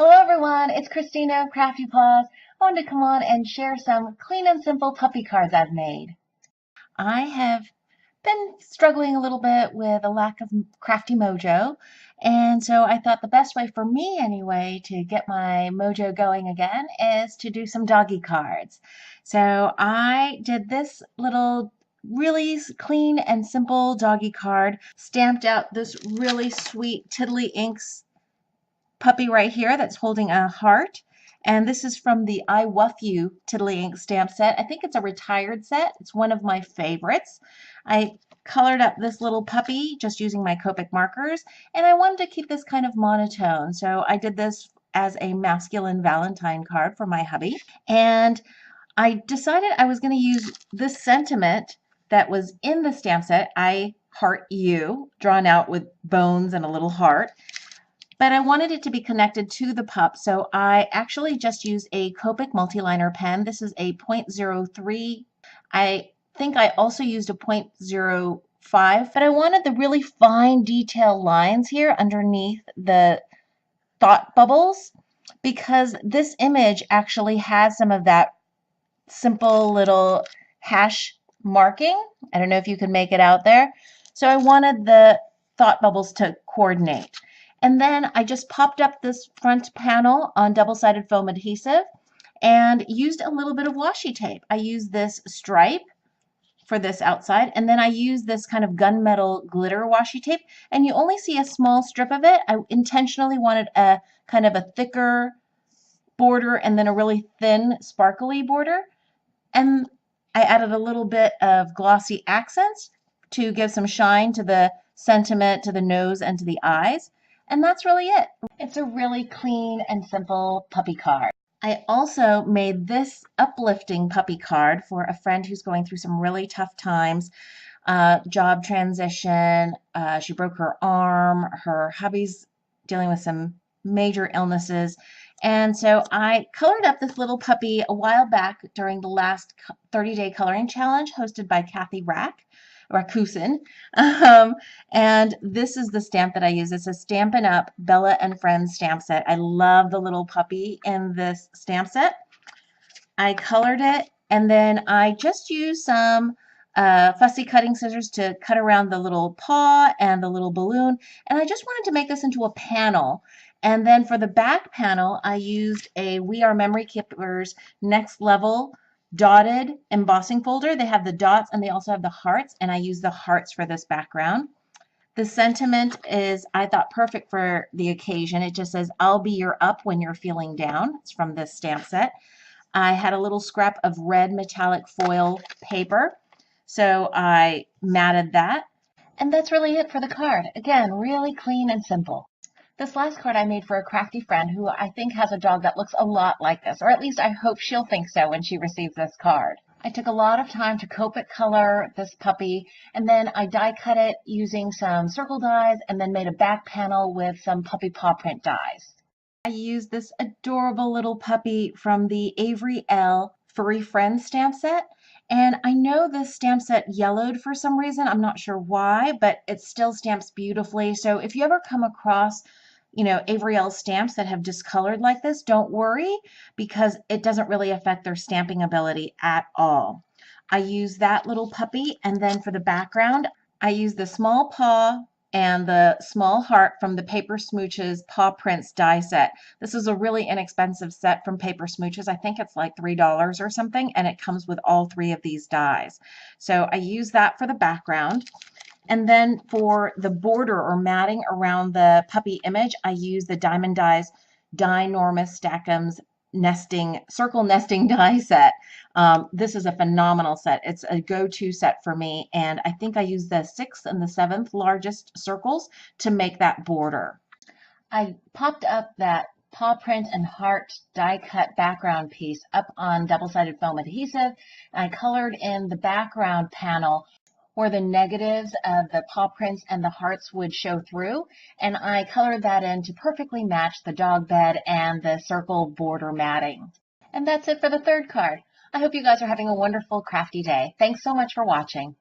Hello everyone, it's Christina of CraftyPaws. I wanted to come on and share some clean and simple puppy cards I've made. I have been struggling a little bit with a lack of Crafty Mojo, and so I thought the best way for me anyway to get my mojo going again is to do some doggy cards. So I did this little really clean and simple doggy card, stamped out this really sweet Tiddly Inks puppy right here that's holding a heart. And this is from the I Wuff You Tiddly Ink stamp set. I think it's a retired set. It's one of my favorites. I colored up this little puppy just using my Copic markers, and I wanted to keep this kind of monotone. So I did this as a masculine Valentine card for my hubby. And I decided I was going to use this sentiment that was in the stamp set, I heart you, drawn out with bones and a little heart. But I wanted it to be connected to the pup, so I actually just used a Copic multiliner pen. This is a .03. I think I also used a .05, but I wanted the really fine detail lines here underneath the thought bubbles because this image actually has some of that simple little hash marking. I don't know if you can make it out there. So I wanted the thought bubbles to coordinate. And then I just popped up this front panel on double-sided foam adhesive and used a little bit of washi tape. I used this stripe for this outside, and then I used this kind of gunmetal glitter washi tape, and you only see a small strip of it. I intentionally wanted a kind of a thicker border and then a really thin sparkly border. And I added a little bit of glossy accents to give some shine to the sentiment, to the nose, and to the eyes. And that's really it. It's a really clean and simple puppy card. I also made this uplifting puppy card for a friend who's going through some really tough times, job transition, she broke her arm, her hubby's dealing with some major illnesses. And so I colored up this little puppy a while back during the last 30-day coloring challenge hosted by Kathy Rakusin. And this is the stamp that I use. It's a Stampin' Up! Bella and Friends stamp set. I love the little puppy in this stamp set. I colored it, and then I just used some fussy cutting scissors to cut around the little paw and the little balloon, and I just wanted to make this into a panel. And then for the back panel, I used a We Are Memory Keepers Next Level dotted embossing folder. They have the dots and they also have the hearts, and I use the hearts for this background. The sentiment is, I thought, perfect for the occasion. It just says, I'll be your up when you're feeling down. It's from this stamp set. I had a little scrap of red metallic foil paper, so I matted that. And that's really it for the card. Again, really clean and simple. This last card I made for a crafty friend who I think has a dog that looks a lot like this, or at least I hope she'll think so when she receives this card. I took a lot of time to Copic color this puppy, and then I die cut it using some circle dies, and then made a back panel with some puppy paw print dies. I used this adorable little puppy from the Avery L. Furry Friends stamp set. And I know this stamp set yellowed for some reason. I'm not sure why, but it still stamps beautifully. So if you ever come across Avery L stamps that have discolored like this, don't worry because it doesn't really affect their stamping ability at all. I use that little puppy, and then for the background, I use the small paw and the small heart from the Paper Smooches Paw Prints die set. This is a really inexpensive set from Paper Smooches. I think it's like $3 or something, and it comes with all three of these dies. So I use that for the background. And then for the border or matting around the puppy image, I use the Diamond Dies Dynormous Stack'ems circle nesting die set. This is a phenomenal set. It's a go-to set for me, and I think I use the 6th and the 7th largest circles to make that border. I popped up that paw print and heart die cut background piece up on double-sided foam adhesive, and I colored in the background panel where the negatives of the paw prints and the hearts would show through, and I colored that in to perfectly match the dog bed and the circle border matting. And that's it for the third card. I hope you guys are having a wonderful crafty day. Thanks so much for watching.